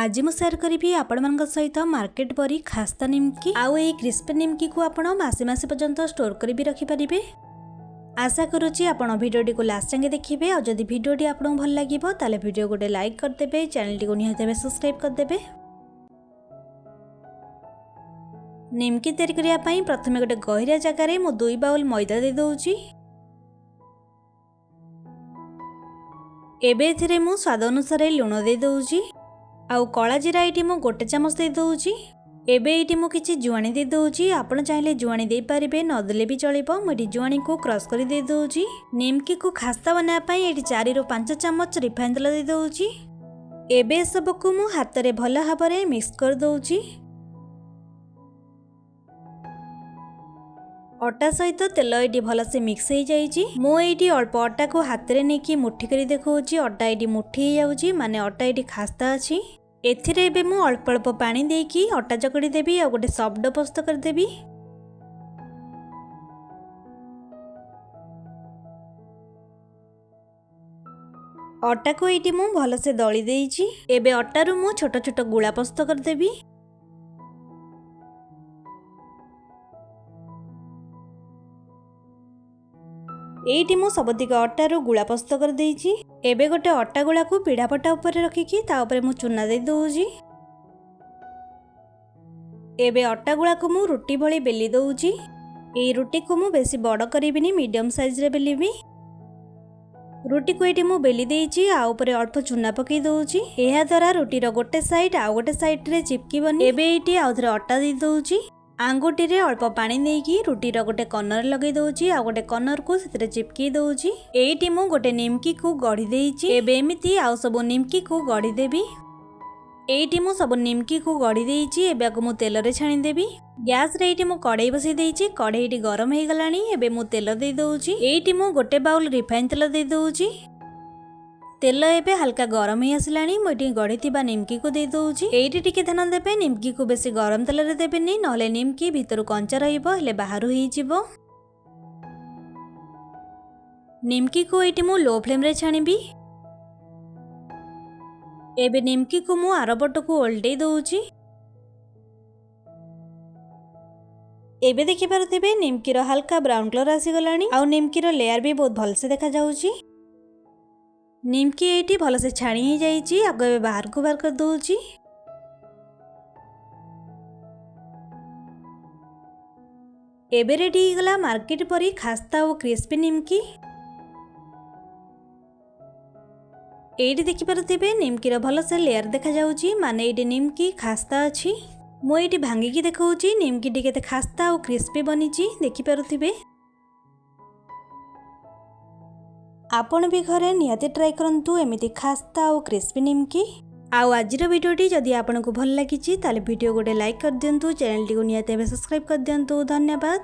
आज मु शेयर करी आपण सहित मार्केट परी खास्ता निमकी आउ ए क्रिस्पी निमकी को आपण मासे मासे पर्यंत स्टोर करी रखिपारे। आशा करुच्ची आपण भिडियोटी को लास्ट जाके देखिए। और जदि भिडियोटी आपको भल लगे ताले भिडियो गोटे लाइक करदे, चैनल को निहाती सब्सक्राइब करदे। निमकी तैयारी करने प्रथम गोटे गहिरिया जगार मु 2 बाउल मैदा दे दउची। एबे एथिरे मु स्वाद अनुसार लुण दे दउची। आउ कला जीरा ये मु 1 चामच दे दउची। एबे ये मु किछि जुआणी दे दउची। आपण चाहिले जुआणी दे पारिबे, नदेले भी चलिबो। मु जुआणी को क्रश करी दे दउची। निमकी को खास्ता बना पई एटी 4 ରୁ 5 चामच रिफाइन तेल दे दउची। एबे सब को मु हाथ रे भल भाबरे मिक्स कर दउची। अटा सहित तेल ये भलसे मिक्स हो जाइए। मुझे अल्प अटा को हाथ में नहीं मुठी कर देखा। अटा ये मुठी हो माने अटा ये खास्ता अच्छी। एथिरे एबे मु अल्प अल्प पानी देकी अटा चकड़ी देवी और गोटे सॉफ्ट डो प्रस्तुत करदेवी। अटा को ये मु भलसे दली देइछि। एबे अटारू मु छोट छोट गुला प्रस्तुत करदेवी। एटी मु सबतिक अटारू गुला प्रस्तुत कर देइछि। एबे गोटे अटा गुला को पीढ़ा पटा ऊपर रखिकी ता ऊपर मु चूना दे दउछि। एबे अटा गुला को मु रुटी भली बेली दउछि। ए रुटी को मु बेसी बड़ करिबिनी, मीडियम साइज रे बेलिबी। रुटी को एटी मु बेली देइछि। आ ऊपर अल्प चूना पकई दउछि। एहा द्वारा रुटी रो गोटे साइड आ गोटे साइड रे चिपकीबनी। एबे एटी आउथरे अटा दे दउछि। आंगुठी रे अल्प पानी देकी रुटीर गोटे कॉर्नर लगे दउची आ गोटे कॉर्नर को सेतरे चिपकी दउची। एटी मु गोटे निमकी को गढ़ी देइची। एबे एमिति आउ सब निमकी को गढ़ी देबी। एटी मु सब निमकी को गढ़ी देइची। एबे को मु तेल रे छाणी देबी। गैस रे एटी मु कढ़ाई बसई देइची। कढ़ाईटी गरम हे गलानी। एबे मु तेल दे दउची। एटी मु गोटे बाउल रिफाइन तेल दे दउची। तेल एबे हल्का गरम ही आसलानी। मुझे गढ़ी निमकी को दे दउची। एटी टिके ध्यान देबे, निमकी को बेसी गरम तेल रे देबेनी, नहले निमकी भितर कंचा रहिबो, हेले बाहरु ही जिवो। निमकी को एटी मु लो फ्लेम रे छाणीबी। एबे निमकी को मु आरपट को ओल्टै दउची। एबे देखि पारुथिबे निमकी रो हल्का ब्राउन कलर आसी गलानी। आ निमकी रो लेयर भी बहुत भल से देखा जाउची। निमकी एटी भल से छाणी ही जाइए। आगे बाहर को बाहर कर दूची। एबे रेडी गला मार्केट परी खास्ता और क्रिस्पी निमकी। एटी देखि पारुथिबे निमकी रो भल से लेयर देखा जाउची, माने एटी निमकी खास्ता अछि। मु एटी भांगी की देखौची निमकी टी केते खास्ता और क्रिस्पी बनिची देखि पारुथिबे। आपण भी घरे निहाती ट्राई करंतु एमिति खास्ता और क्रिस्पी निमकी। आउ आजिर वीडियोटी जदि आपको भल लगी ताले वीडियो गोटे लाइक कर दियंतु, चैनल टी को निहाती सब्सक्राइब कर दियंतु। धन्यवाद।